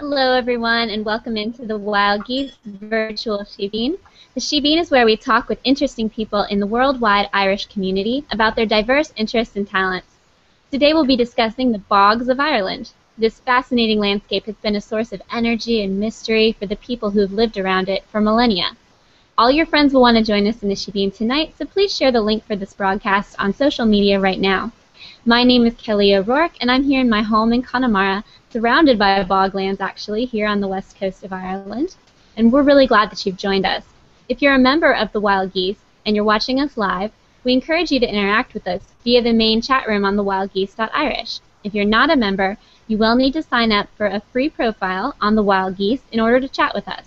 Hello, everyone, and welcome into the Wild Geese virtual Sibin. The Sibin is where we talk with interesting people in the worldwide Irish community about their diverse interests and talents. Today we'll be discussing the Bogs of Ireland. This fascinating landscape has been a source of energy and mystery for the people who have lived around it for millennia. All your friends will want to join us in the Sibin tonight, so please share the link for this broadcast on social media right now. My name is Kelly O'Rourke, and I'm here in my home in Connemara, surrounded by boglands, actually, here on the west coast of Ireland. And we're really glad that you've joined us. If you're a member of the Wild Geese and you're watching us live, we encourage you to interact with us via the main chat room on thewildgeese.irish. If you're not a member, you will need to sign up for a free profile on the Wild Geese in order to chat with us.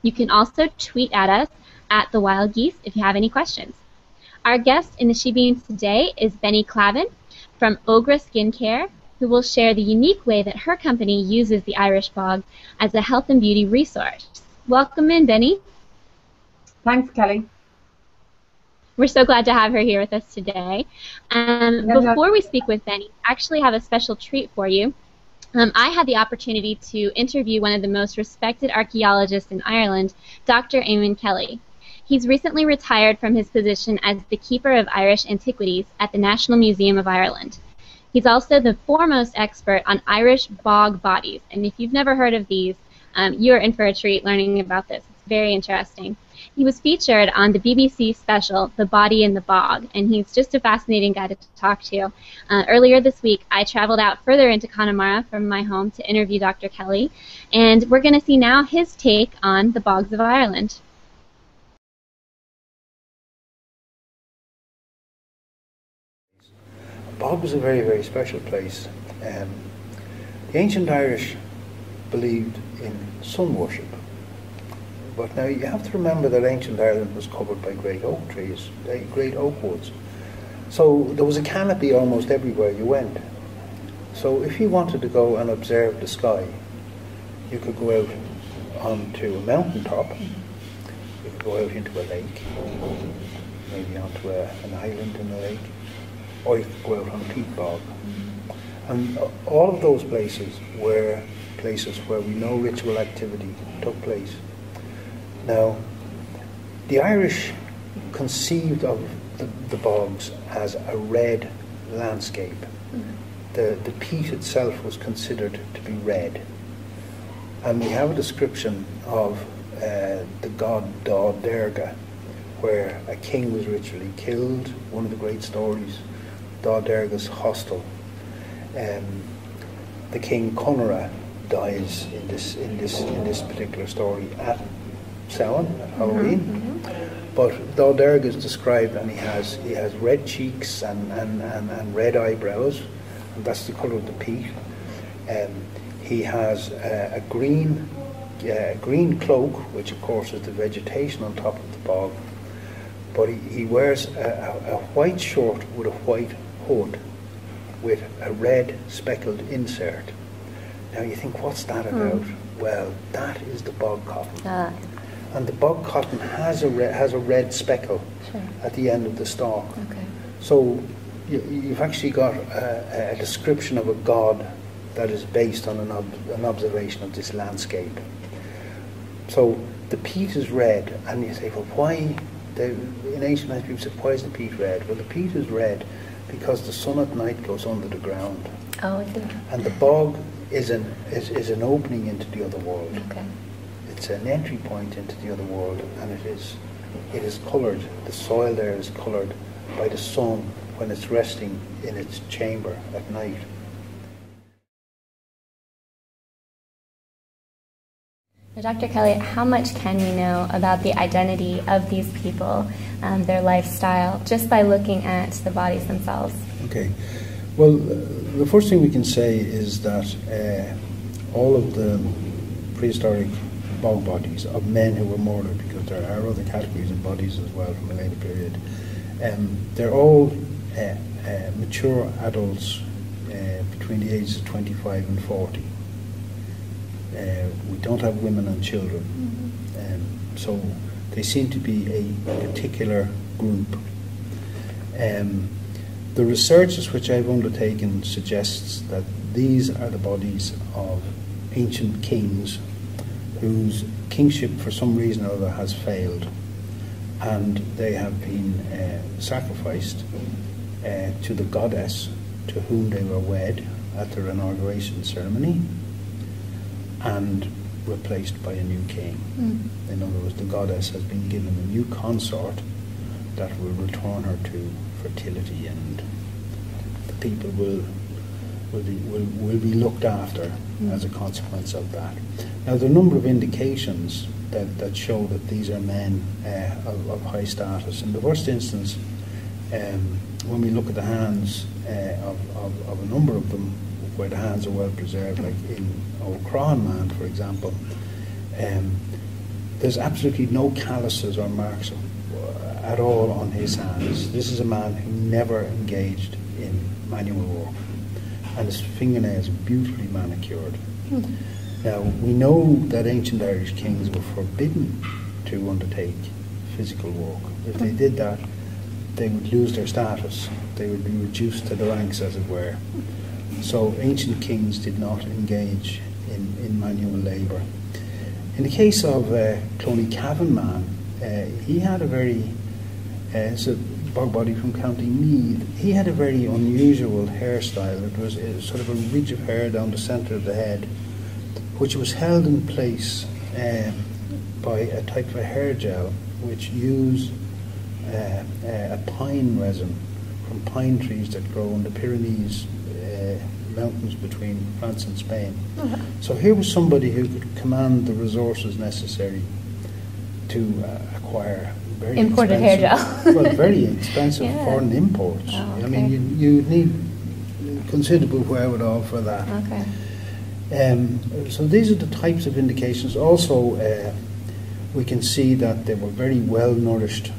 You can also tweet at us at the Wild Geese if you have any questions. Our guest in the Sibin today is Bennie Clavin from Ogra Skincare, who will share the unique way that her company uses the Irish bog as a health and beauty resource. Welcome in, Bennie. Thanks, Kelly. We're so glad to have her here with us today. Before we speak with Bennie, I actually have a special treat for you. I had the opportunity to interview one of the most respected archaeologists in Ireland, Dr. Ned Kelly. He's recently retired from his position as the Keeper of Irish Antiquities at the National Museum of Ireland. He's also the foremost expert on Irish bog bodies, and if you've never heard of these, you're in for a treat learning about this. It's very interesting. He was featured on the BBC special, The Body in the Bog, and he's just a fascinating guy to talk to. Earlier this week, I traveled out further into Connemara from my home to interview Dr. Kelly, and we're going to see now his take on the Bogs of Ireland. Bog was a very, very special place. The ancient Irish believed in sun worship. But now you have to remember that ancient Ireland was covered by great oak trees, great oak woods. So there was a canopy almost everywhere you went. So if you wanted to go and observe the sky, you could go out onto a mountaintop, you could go out into a lake, maybe onto an island in a lake, or you could go out on a peat bog. And all of those places were places where we know ritual activity took place. Now, the Irish conceived of the bogs as a red landscape. The peat itself was considered to be red. And we have a description of the god Dá Derga, where a king was ritually killed, one of the great stories, Dá Derga's hostel. The king Conra dies in this particular story at Samhain, at Halloween. But Dá Derga is described, and he has red cheeks and red eyebrows, and that's the colour of the peat. He has a green cloak, which of course is the vegetation on top of the bog. But he wears a white shirt with a white hood with a red speckled insert. Now you think, what's that about? Well, that is the bog cotton. And the bog cotton has a red speckle at the end of the stalk. Okay. So you've actually got a description of a god that is based on an observation of this landscape. So the peat is red, and you say, well, why? In ancient times, people said, why is the peat red? Well, the peat is red because the sun at night goes under the ground. Oh, I see. And the bog is an opening into the other world. Okay. It's an entry point into the other world, and it is coloured. The soil there is coloured by the sun when it's resting in its chamber at night. Now, Dr. Kelly, how much can we know about the identity of these people, their lifestyle, just by looking at the bodies themselves? Okay. Well, the first thing we can say is that all of the prehistoric bog bodies of men who were murdered, because there are other categories of bodies as well from a later period, they're all mature adults between the ages of 25 and 40. We don't have women and children, so they seem to be a particular group. The researches which I've undertaken suggests that these are the bodies of ancient kings whose kingship for some reason or other has failed, and they have been sacrificed to the goddess to whom they were wed at their inauguration ceremony, and replaced by a new king. In other words, the goddess has been given a new consort that will return her to fertility, and the people will be looked after as a consequence of that. Now, there are a number of indications that show that these are men of high status. In the first instance, when we look at the hands of a number of them, where the hands are well preserved, like in Crossman, for example, there's absolutely no calluses or marks at all on his hands. This is a man who never engaged in manual work, and his fingernails are beautifully manicured. Now, we know that ancient Irish kings were forbidden to undertake physical work. If they did that, they would lose their status. They would be reduced to the ranks, as it were. So ancient kings did not engage in manual labour. In the case of Bennie Clavin, he had a very, it's a bog body from County Meath, he had a very unusual hairstyle. It was sort of a ridge of hair down the centre of the head, which was held in place by a type of a hair gel which used a pine resin from pine trees that grow in the Pyrenees mountains between France and Spain. So here was somebody who could command the resources necessary to acquire very imported hair gel. Well, very expensive foreign imports. Oh, okay. I mean, you need considerable wherewithal for that. Okay. So these are the types of indications. Also, we can see that they were very well nourished.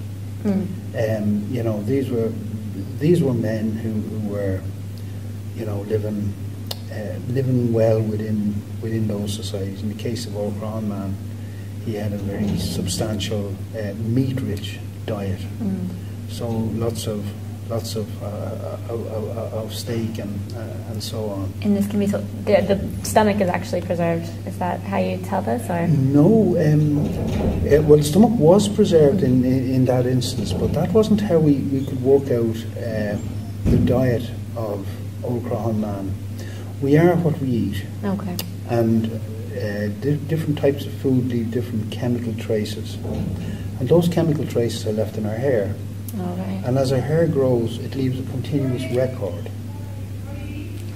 You know, these were men who were, you know, living well within those societies. In the case of Crossman, he had a very substantial meat-rich diet. So lots of steak and so on. And this can be the stomach is actually preserved. Is that how you tell this, or no? Well, the stomach was preserved in that instance, but that wasn't how we could work out the diet of Old Crossman. We are what we eat. Okay. And different types of food leave different chemical traces, and those chemical traces are left in our hair. Okay. And as our hair grows, it leaves a continuous record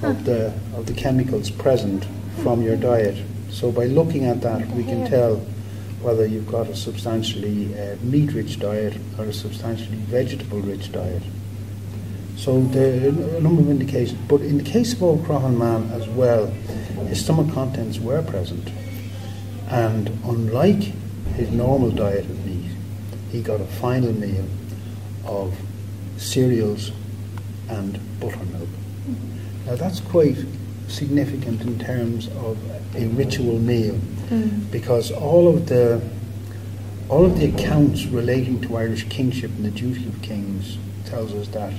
of the chemicals present from your diet. So by looking at that, we can tell whether you've got a substantially meat-rich diet or a substantially vegetable-rich diet. So there are a number of indications. But in the case of Old Crossman as well, his stomach contents were present. And unlike his normal diet of meat, he got a final meal of cereals and buttermilk. Now that's quite significant in terms of a ritual meal, because all of the accounts relating to Irish kingship and the duty of kings tells us that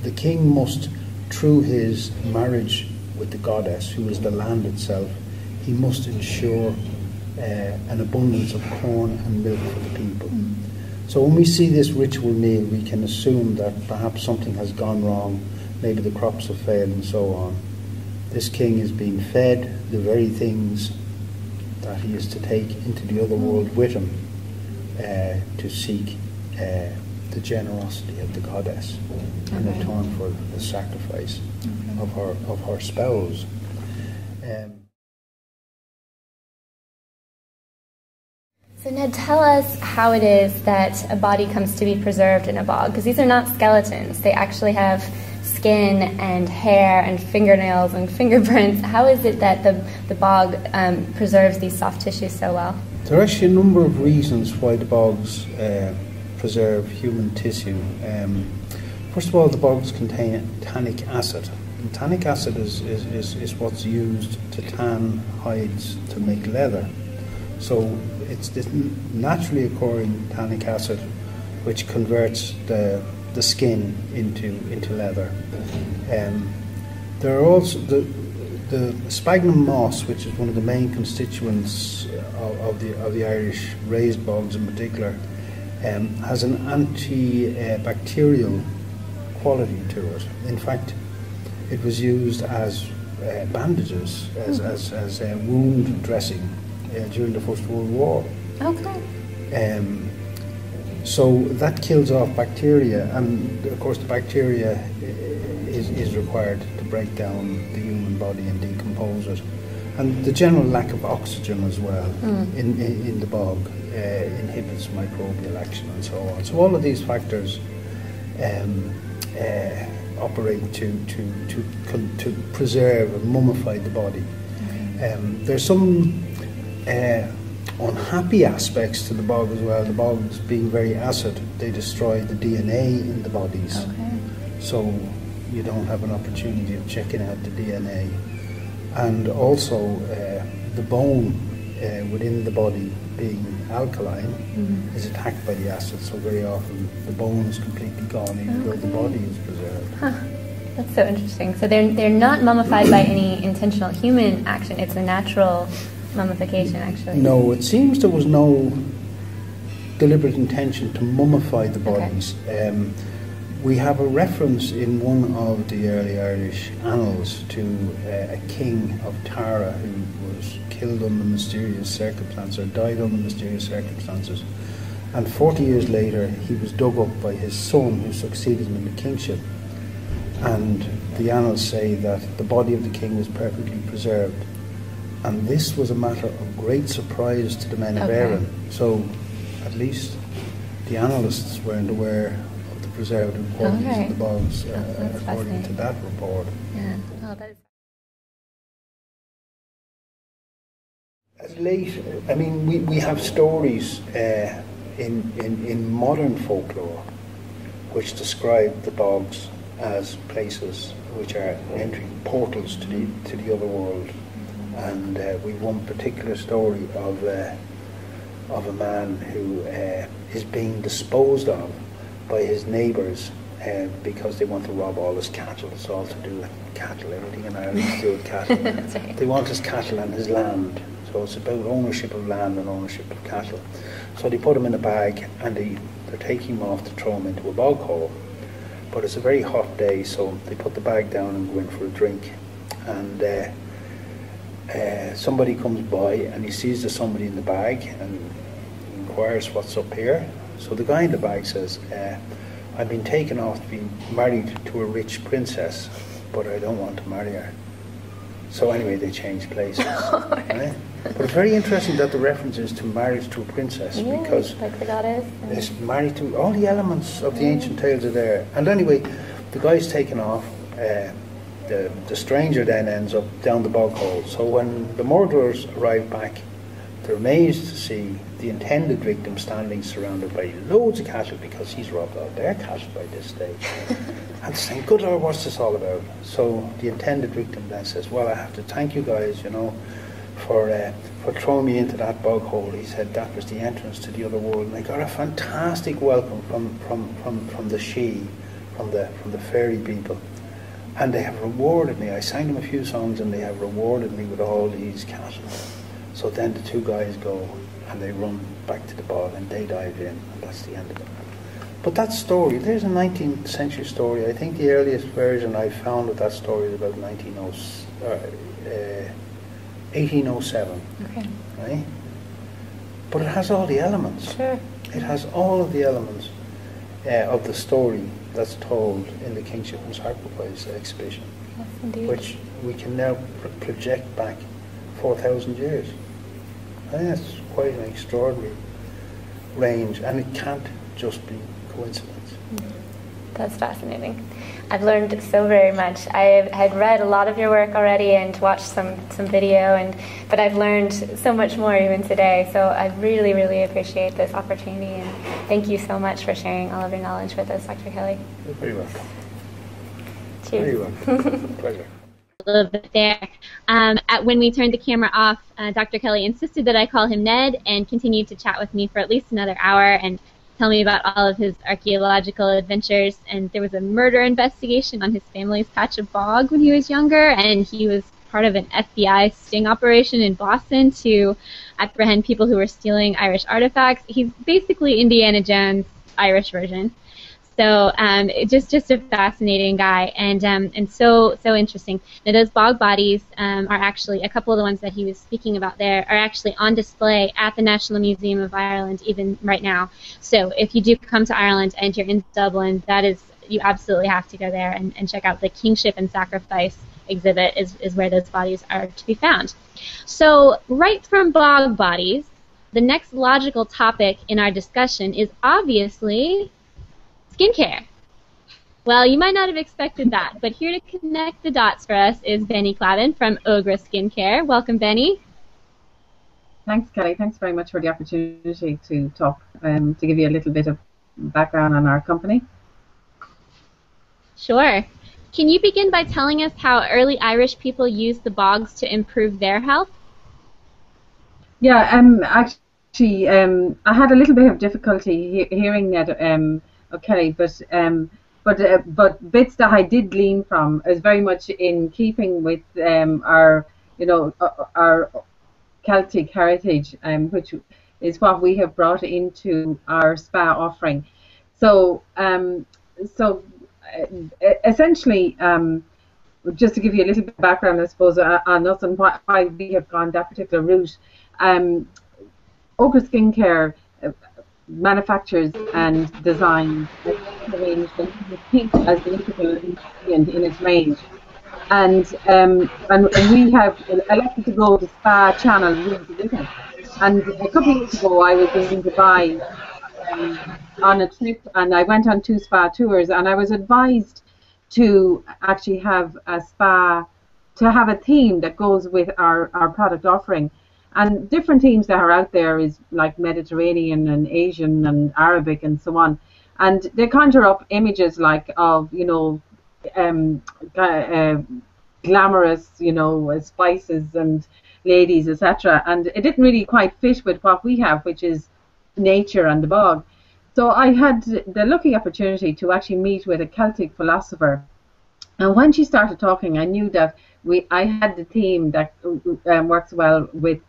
the king must, through his marriage with the goddess, who is the land itself, he must ensure an abundance of corn and milk for the people. So when we see this ritual meal, we can assume that perhaps something has gone wrong, maybe the crops have failed and so on. This king is being fed the very things that he is to take into the other world with him to seek the generosity of the goddess in return for the sacrifice of her spouse. So Ned, tell us how it is that a body comes to be preserved in a bog, because these are not skeletons. They actually have skin and hair and fingernails and fingerprints. How is it that the bog preserves these soft tissues so well? There are actually a number of reasons why the bogs preserve human tissue. First of all, the bogs contain tannic acid. And tannic acid is what's used to tan hides to make leather. So it's this naturally occurring tannic acid which converts the skin into leather. There are also the sphagnum moss, which is one of the main constituents of the Irish raised bogs in particular, has an antibacterial quality to it. In fact, it was used as bandages, as wound dressing during the First World War. Okay. So that kills off bacteria, and of course the bacteria is required to break down the human body and decompose it. And the general lack of oxygen as well in the bog inhibits microbial action and so on. So all of these factors operate to preserve and mummify the body. There's some unhappy aspects to the bog as well. The bogs being very acid, they destroy the DNA in the bodies. Okay. So you don't have an opportunity of checking out the DNA. And also the bone within the body being alkaline is attacked by the acid, so very often the bone is completely gone even though the body is preserved. Huh. That's so interesting. So they're not mummified by any intentional human action. It's a natural mummification, actually. No, it seems there was no deliberate intention to mummify the bodies. Okay. We have a reference in one of the early Irish annals to a king of Tara who was killed under mysterious circumstances, or died under mysterious circumstances. And 40 years later, he was dug up by his son who succeeded him in the kingship. And the annals say that the body of the king was perfectly preserved. And this was a matter of great surprise to the men of Éireann. So at least the annalists weren't aware of the preservative qualities of the bogs according to that report. Yeah. Oh, that is... As late, I mean, we have stories in modern folklore which describe the bogs as places which are entry portals to the other world. And we've one particular story of a man who is being disposed of by his neighbours because they want to rob all his cattle. It's all to do with cattle, everything in Ireland is to do with cattle. Right. They want his cattle and his land. So it's about ownership of land and ownership of cattle. So they put him in a bag and they're taking him off to throw him into a bog hole. But it's a very hot day, so they put the bag down and go in for a drink. And somebody comes by and he sees there's somebody in the bag and inquires what's up here. So the guy in the bag says, I've been taken off to be married to a rich princess, but I don't want to marry her. So anyway, they change places. Right? But it's very interesting that the reference is to marriage to a princess, because like the goddess. it's married to all the elements of the ancient tales are there. And anyway, the guy's taken off. The stranger then ends up down the bog hole. So when the murderers arrive back, they're amazed to see the intended victim standing surrounded by loads of cattle because he's robbed all their cattle by this stage. And saying, good Lord, what's this all about? So the intended victim then says, well, I have to thank you guys, for throwing me into that bog hole. He said that was the entrance to the other world. And I got a fantastic welcome from the She, from the fairy people. And they have rewarded me. I sang them a few songs and they have rewarded me with all these cattle. So then the two guys go and they run back to the bog and they dive in, and that's the end of it. But that story, there's a 19th century story. I think the earliest version I found of that story is about 1807. Okay. Right? But it has all the elements. Sure. It has all of the elements of the story that's told in the Kingship and Sacrifice exhibition, Yes, indeed. which we can now project back 4,000 years. I think that's quite an extraordinary range, and it can't just be coincidence. That's fascinating. I've learned so very much. I had read a lot of your work already and watched some video, but I've learned so much more even today. So I really, really appreciate this opportunity, and thank you so much for sharing all of your knowledge with us, Dr. Kelly. You're very welcome. Cheers. Very welcome. Pleasure. A little bit there. When we turned the camera off, Dr. Kelly insisted that I call him Ned and continued to chat with me for at least another hour and tell me about all of his archaeological adventures. And there was a murder investigation on his family's patch of bog when he was younger, and he was part of an FBI sting operation in Boston to apprehend people who were stealing Irish artifacts. He's basically Indiana Jones' Irish version. So just a fascinating guy, and so interesting. Now those bog bodies are actually, a couple of the ones that he was speaking about there are actually on display at the National Museum of Ireland even right now. So if you do come to Ireland and you're in Dublin, you absolutely have to go there and check out the Kingship and Sacrifice exhibit is where those bodies are to be found. So right from bog bodies, the next logical topic in our discussion is obviously skincare. Well, you might not have expected that, but here to connect the dots for us is Bennie Clavin from Ogra Skincare. Welcome, Bennie. Thanks, Kelly. Thanks very much for the opportunity to talk, to give you a little bit of background on our company. Sure. Can you begin by telling us how early Irish people used the bogs to improve their health? Yeah, actually, I had a little bit of difficulty hearing that. Okay, but bits that I did glean from is very much in keeping with our Celtic heritage, which is what we have brought into our spa offering. So essentially, just to give you a little bit of background, I suppose, on us and why we have gone that particular route. Ogra Skincare manufactures and designs pink as the integral ingredient in its range, and we have elected to go the spa channel route with it. And a couple of years ago, I was in Dubai on a trip, and I went on 2 spa tours, and I was advised to actually have a spa, to have a theme that goes with our product offering. And different themes that are out there is like Mediterranean and Asian and Arabic and so on. And they conjure up images like of, glamorous, spices and ladies, etc. And it didn't really quite fit with what we have, which is nature and the bog. So I had the lucky opportunity to actually meet with a Celtic philosopher. And when she started talking, I knew that I had the theme that works well with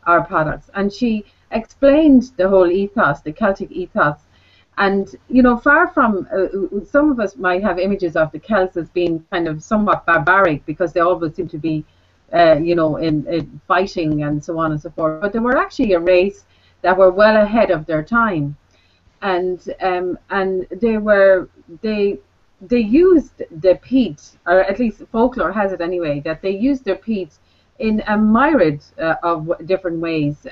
our products. And she explained the whole ethos, the Celtic ethos. And, far from, some of us might have images of the Celts as being kind of somewhat barbaric because they always seem to be, in fighting and so on and so forth. But they were actually a race that were well ahead of their time. And they used the peat, or at least folklore has it anyway, that they used their peat in a myriad of different ways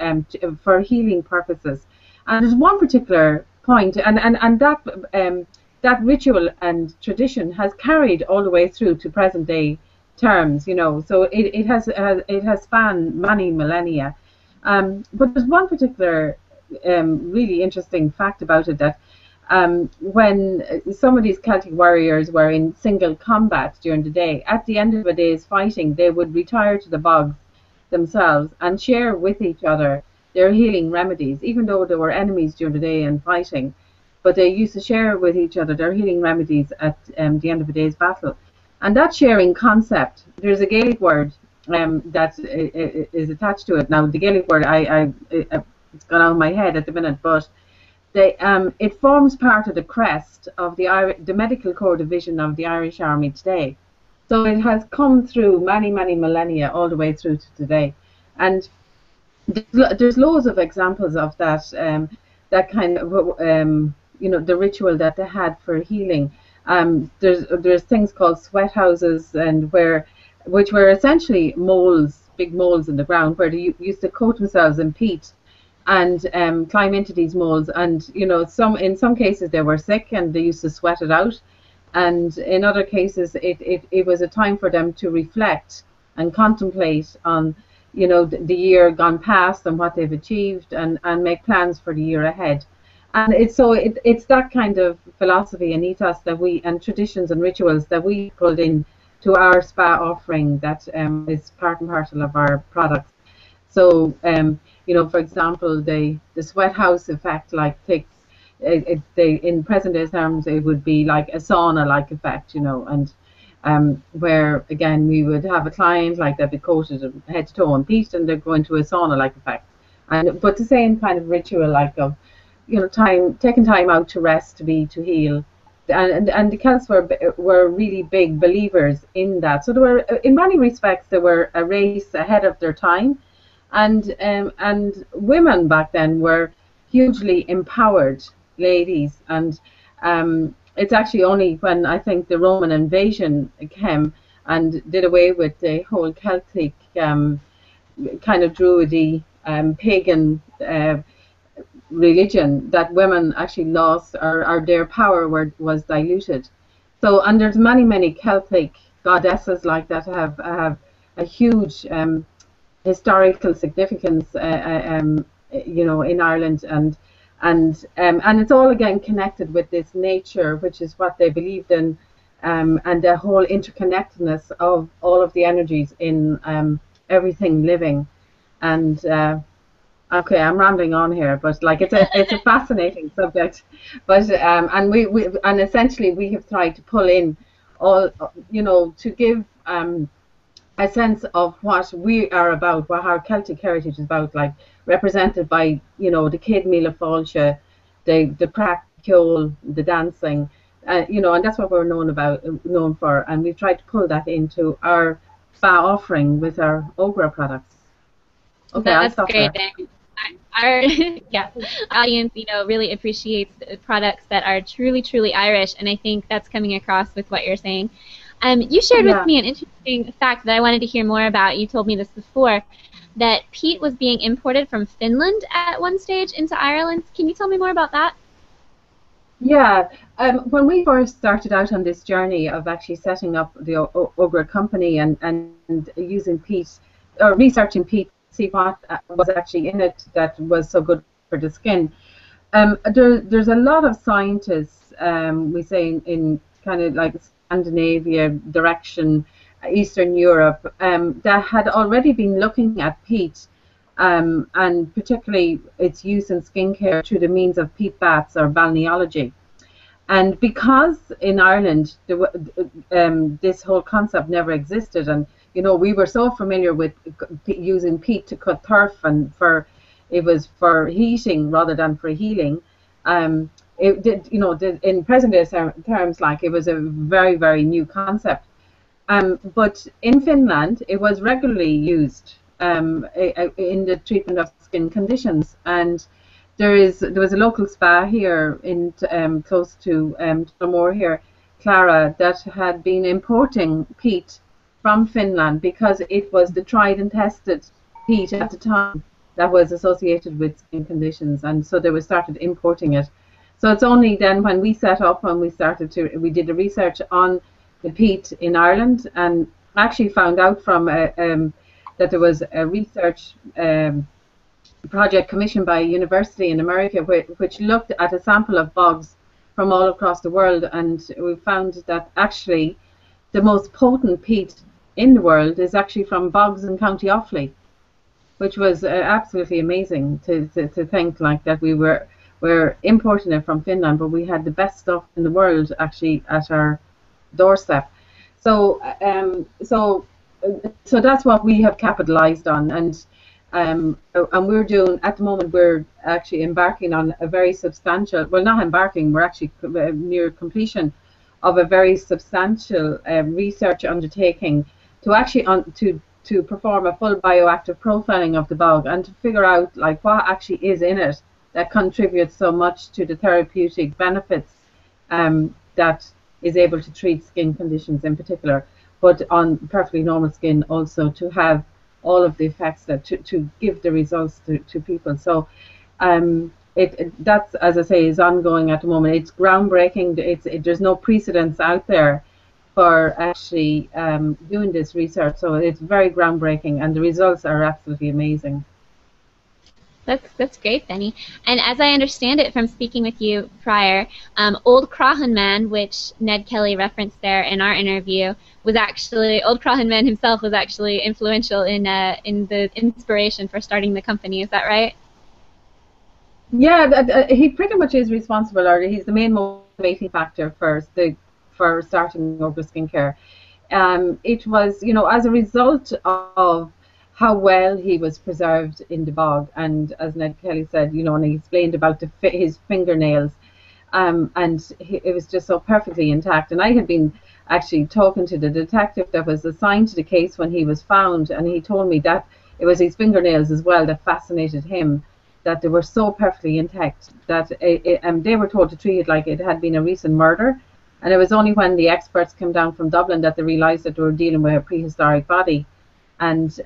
for healing purposes. And there's one particular point, and that ritual and tradition has carried all the way through to present day terms, So it has spanned many millennia. But there's one particular really interesting fact about it, that when some of these Celtic warriors were in single combat during the day, at the end of a day's fighting, they would retire to the bogs themselves and share with each other their healing remedies, even though they were enemies during the day and fighting. But they used to share with each other their healing remedies at the end of a day's battle. And that sharing concept, there's a Gaelic word that is attached to it. Now, the Gaelic word, it's gone out of my head at the minute, but it forms part of the crest of the Medical Corps division of the Irish Army today. So it has come through many, many millennia all the way through to today. And there's loads of examples of that, that kind of, the ritual that they had for healing. There's things called sweat houses, and which were essentially moles, big moles in the ground, where they used to coat themselves in peat and climb into these moles. And in some cases they were sick and they used to sweat it out, and in other cases it was a time for them to reflect and contemplate on the year gone past and what they've achieved, and make plans for the year ahead. And it's that kind of philosophy and ethos and traditions and rituals that we pulled in to our spa offering that is part and parcel of our products. So for example, the sweat house effect, like in present day terms, it would be like a sauna like effect, and where again we would have a client like that be coated head to toe in peat, and they're going to a sauna like effect, and but the same kind of ritual like of taking time out to rest, to heal. And the Celts were really big believers in that. So they were, in many respects, they were a race ahead of their time, and women back then were hugely empowered ladies. And it's actually only when I think the Roman invasion came and did away with the whole Celtic kind of druidy pagan religion that women actually lost, or their power was diluted. So, and there's many Celtic goddesses like that have a huge historical significance, in Ireland, and it's all again connected with this nature, which is what they believed in, and the whole interconnectedness of all of the energies in everything living, and. Okay, I'm rambling on here, but like it's a fascinating subject. But and we essentially we have tried to pull in all, to give a sense of what we are about, what our Celtic heritage is about, like represented by the Céad Míle Fáilte, the crack, the dancing, and that's what we're known for, and we've tried to pull that into our spa offering with our Ogra products. Okay, that's great. Our audience, really appreciates products that are truly Irish, and I think that's coming across with what you're saying. You shared with me an interesting fact that I wanted to hear more about. You told me this before, that peat was being imported from Finland at one stage into Ireland. Can you tell me more about that? Yeah, when we first started out on this journey of actually setting up the Ogra company and using peat, or researching peat, see what was actually in it that was so good for the skin. There's a lot of scientists, we say in kind of like Scandinavia direction, Eastern Europe, that had already been looking at peat, and particularly its use in skincare through the means of peat baths or balneology. And because in Ireland this whole concept never existed, and we were so familiar with using peat to cut turf, and it was for heating rather than for healing. It did, in present day terms, like it was a very new concept. But in Finland, it was regularly used in the treatment of skin conditions. And there was a local spa here in close to Tullamore here, Clara, that had been importing peat from Finland because it was the tried and tested peat at the time that was associated with skin conditions, and so they started importing it. So it's only then when we set up and we did the research on the peat in Ireland, and actually found out from that there was a research project commissioned by a university in America which looked at a sample of bogs from all across the world, and we found that actually the most potent peat in the world is actually from bogs in County Offaly, which was absolutely amazing to think like that we're importing it from Finland, but we had the best stuff in the world actually at our doorstep. So so that's what we have capitalized on, and we're doing at the moment. We're actually embarking on a very substantial. Well, not embarking. We're actually near completion of a very substantial research undertaking to actually to perform a full bioactive profiling of the bog and to figure out like what actually is in it that contributes so much to the therapeutic benefits that is able to treat skin conditions in particular, but on perfectly normal skin also to have all of the effects that to give the results to people. So that's, as I say, is ongoing at the moment. It's groundbreaking. There's no precedence out there for actually doing this research, so it's very groundbreaking, and the results are absolutely amazing. That's great, Benny. And as I understand it from speaking with you prior, Old Crossman, which Ned Kelly referenced there in our interview, was actually Old Crossman himself was actually influential in the inspiration for starting the company. Is that right? Yeah, he pretty much is responsible, or he's the main motivating factor for starting Ogra Skincare. it was, as a result of how well he was preserved in the bog, and as Ned Kelly said, and he explained about his fingernails, it was just so perfectly intact. And I had been actually talking to the detective that was assigned to the case when he was found, and he told me that it was his fingernails as well that fascinated him, that they were so perfectly intact that they were told to treat it like it had been a recent murder. And it was only when the experts came down from Dublin that they realised that they were dealing with a prehistoric body. And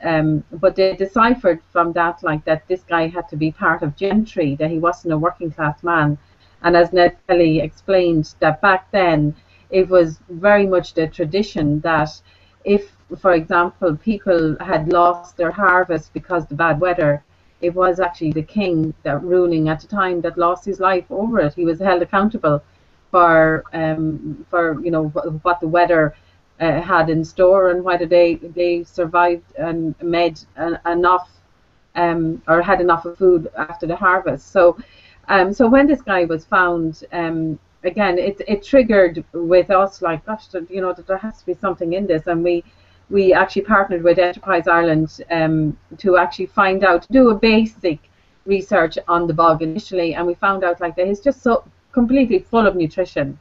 but they deciphered from that, like, that this guy had to be part of gentry, that he wasn't a working class man. And as Ned Kelly explained, that back then it was very much the tradition that if, for example, people had lost their harvest because of the bad weather, it was actually the king that ruling at the time that lost his life over it. He was held accountable for what the weather had in store, and whether they survived and made enough or had enough of food after the harvest. So when this guy was found, again, it triggered with us, like, gosh, that there has to be something in this. And we actually partnered with Enterprise Ireland to actually find out, do a basic research on the bog initially, and we found out, like, that he's just so completely full of nutrition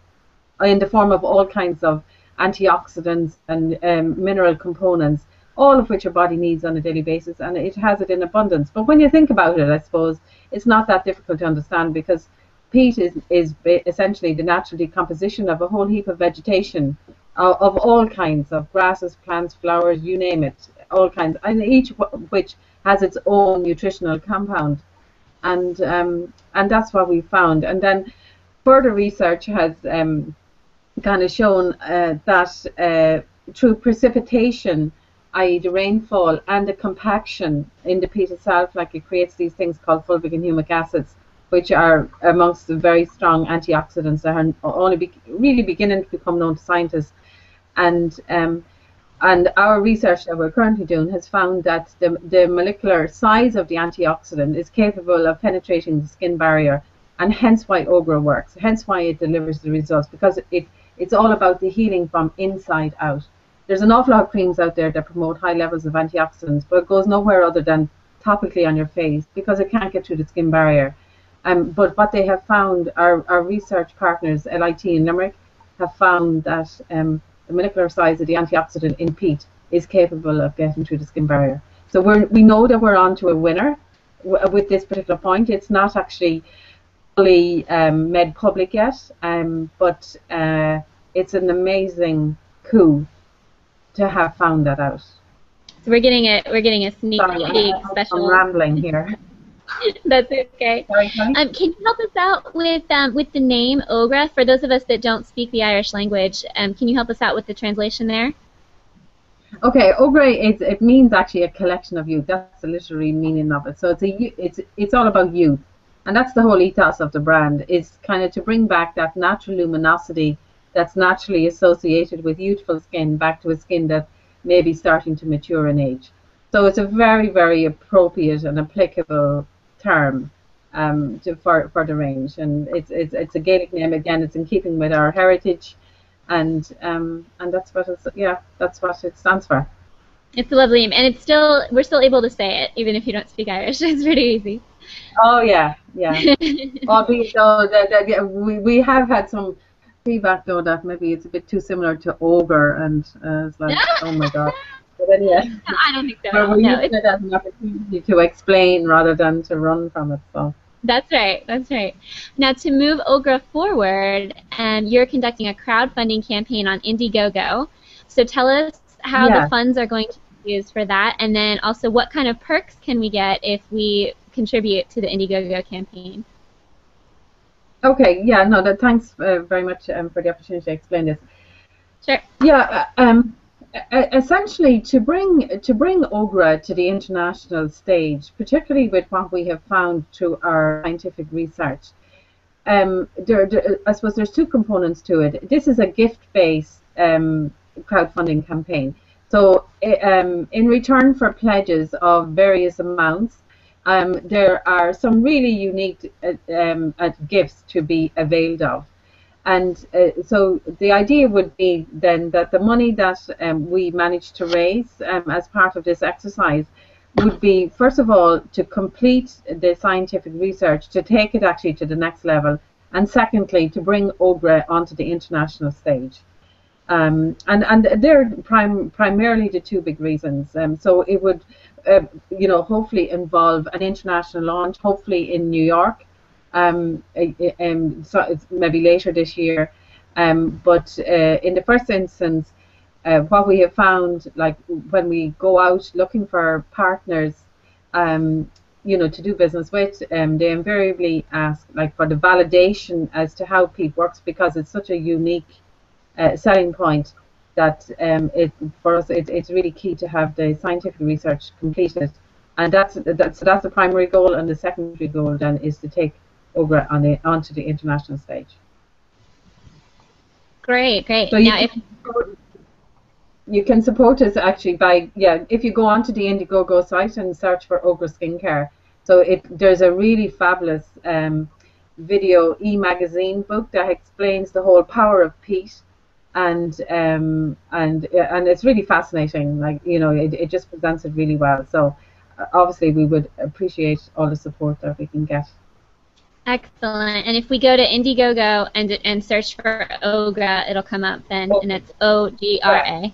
in the form of all kinds of antioxidants and mineral components, all of which your body needs on a daily basis, and it has it in abundance. But when you think about it, I suppose it's not that difficult to understand, because peat is essentially the natural decomposition of a whole heap of vegetation, of all kinds of grasses, plants, flowers, you name it, all kinds, and each which has its own nutritional compound. And that's what we found. And then further research has kind of shown that through precipitation, i.e. the rainfall, and the compaction in the peat itself, like, it creates these things called fulvic and humic acids, which are amongst the very strong antioxidants that are only really beginning to become known to scientists. And our research that we're currently doing has found that the molecular size of the antioxidant is capable of penetrating the skin barrier, and hence why Ogra works, hence why it delivers the results, because it's all about the healing from inside out. There's an awful lot of creams out there that promote high levels of antioxidants, but it goes nowhere other than topically on your face, because it can't get through the skin barrier. But what they have found, our research partners, LIT in Limerick, have found that the molecular size of the antioxidant in peat is capable of getting through the skin barrier. So we know that we're on to a winner with this particular point. It's not actually fully made public yet, but it's an amazing coup to have found that out. So we're getting a sneak peek special. I'm rambling here. That's okay. Sorry. Can you help us out with the name Ogra? For those of us that don't speak the Irish language, can you help us out with the translation there? Okay, Ogra, it means actually a collection of youth. That's the literary meaning of it. So it's all about youth, and that's the whole ethos of the brand. Is kind of to bring back that natural luminosity that's naturally associated with youthful skin back to a skin that may be starting to mature in age. So it's a very, very appropriate and applicable term for the range, and it's a Gaelic name. Again, it's in keeping with our heritage, and that's what it stands for. It's a lovely name, and we're still able to say it even if you don't speak Irish. It's pretty easy. Oh yeah. Albeit though we have had some feedback though that maybe it's a bit too similar to ogre, and it's like, oh my god. But anyway, I don't think so. We're using it as an opportunity to explain rather than to run from it. So. That's right. Now, to move Ogra forward, you're conducting a crowdfunding campaign on Indiegogo. So tell us how the funds are going to be used for that, and then also what kind of perks can we get if we contribute to the Indiegogo campaign? Okay. Yeah. No. Thanks very much for the opportunity to explain this. Sure. Yeah. Essentially, to bring Ogra to the international stage, particularly with what we have found through our scientific research, I suppose there's two components to it. This is a gift-based crowdfunding campaign. So in return for pledges of various amounts, there are some really unique gifts to be availed of. And so the idea would be then that the money that we managed to raise as part of this exercise would be, first of all, to complete the scientific research, to take it actually to the next level, and secondly, to bring Ogra onto the international stage. And they're primarily the two big reasons. So it would, hopefully involve an international launch, hopefully in New York, so it's maybe later this year. But in the first instance, what we have found, like when we go out looking for partners, to do business with, they invariably ask like for the validation as to how PEEP works, because it's such a unique selling point that for us it's really key to have the scientific research completed, and that's the primary goal, and the secondary goal then is to take Ogra onto the international stage. Great. So you can support us actually by, if you go onto the Indiegogo site and search for Ogra Skincare. So there's a really fabulous video e-magazine book that explains the whole power of peat, and it's really fascinating. Like, it just presents it really well. So obviously we would appreciate all the support that we can get. Excellent. And if we go to Indiegogo and search for Ogra, it'll come up then, and it's O-G-R-A.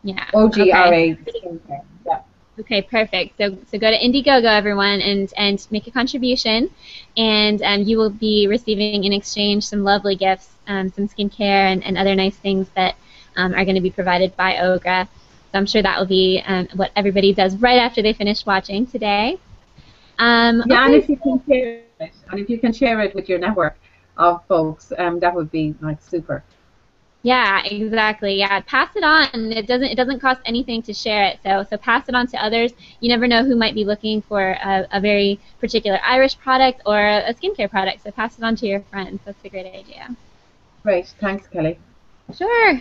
Yeah. O-G-R-A. Okay. Yeah. Okay, perfect. So go to Indiegogo, everyone, and make a contribution, and you will be receiving in exchange some lovely gifts, some skincare and other nice things that are going to be provided by Ogra. So I'm sure that will be what everybody does right after they finish watching today. And if you can share it with your network of folks, that would be like super. Yeah, exactly. Yeah, pass it on. It doesn't cost anything to share it. So pass it on to others. You never know who might be looking for a very particular Irish product or a skincare product. So pass it on to your friends. That's a great idea. Great. Thanks, Kelly. Sure.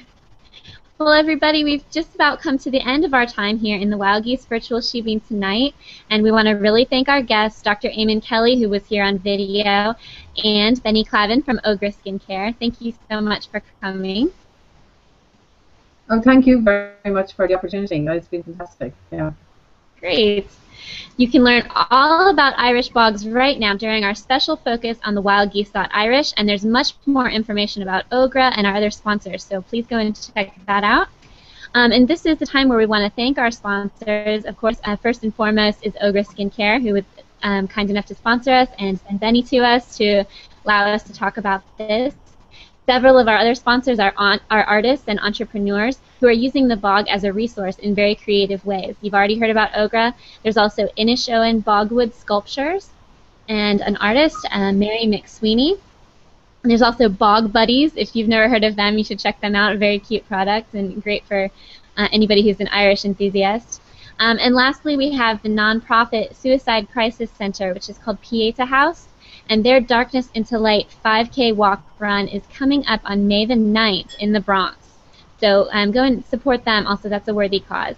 Well, everybody, we've just about come to the end of our time here in the Wild Geese Virtual Sibin tonight, and we want to really thank our guests, Dr. Eamonn Kelly, who was here on video, and Bennie Clavin from Ogra Skincare. Thank you so much for coming. Oh, thank you very much for the opportunity. It's been fantastic. Yeah. Great. You can learn all about Irish bogs right now during our special focus on the wildgeese.irish, and there's much more information about Ogra and our other sponsors, so please go and check that out. And this is the time where we want to thank our sponsors. Of course, first and foremost is Ogra Skincare, who was kind enough to sponsor us and send Bennie to us to allow us to talk about this. Several of our other sponsors are artists and entrepreneurs who are using the bog as a resource in very creative ways. You've already heard about Ogra. There's also Inishowen Bogwood Sculptures and an artist, Mary McSweeney. And there's also Bog Buddies. If you've never heard of them, you should check them out. Very cute products and great for anybody who's an Irish enthusiast. And lastly, we have the nonprofit Suicide Crisis Center, which is called Pieta House. And their Darkness into Light 5K walk run is coming up on May the 9th in the Bronx. So go and support them. Also, that's a worthy cause.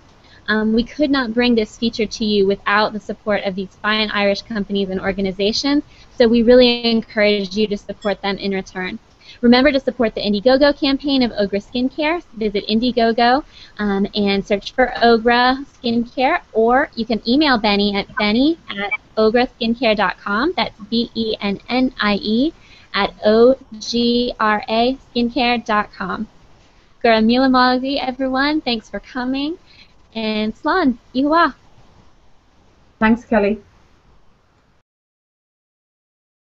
We could not bring this feature to you without the support of these fine Irish companies and organizations, so we really encourage you to support them in return. Remember to support the Indiegogo campaign of Ogra Skincare. Visit Indiegogo and search for Ogra Skincare, or you can email Bennie at bennie@ograskincare.com. That's BENNIE at OGRAskincare.com. Gura mila mazi, everyone. Thanks for coming. And Slán, ihuwa. Thanks, Kelly.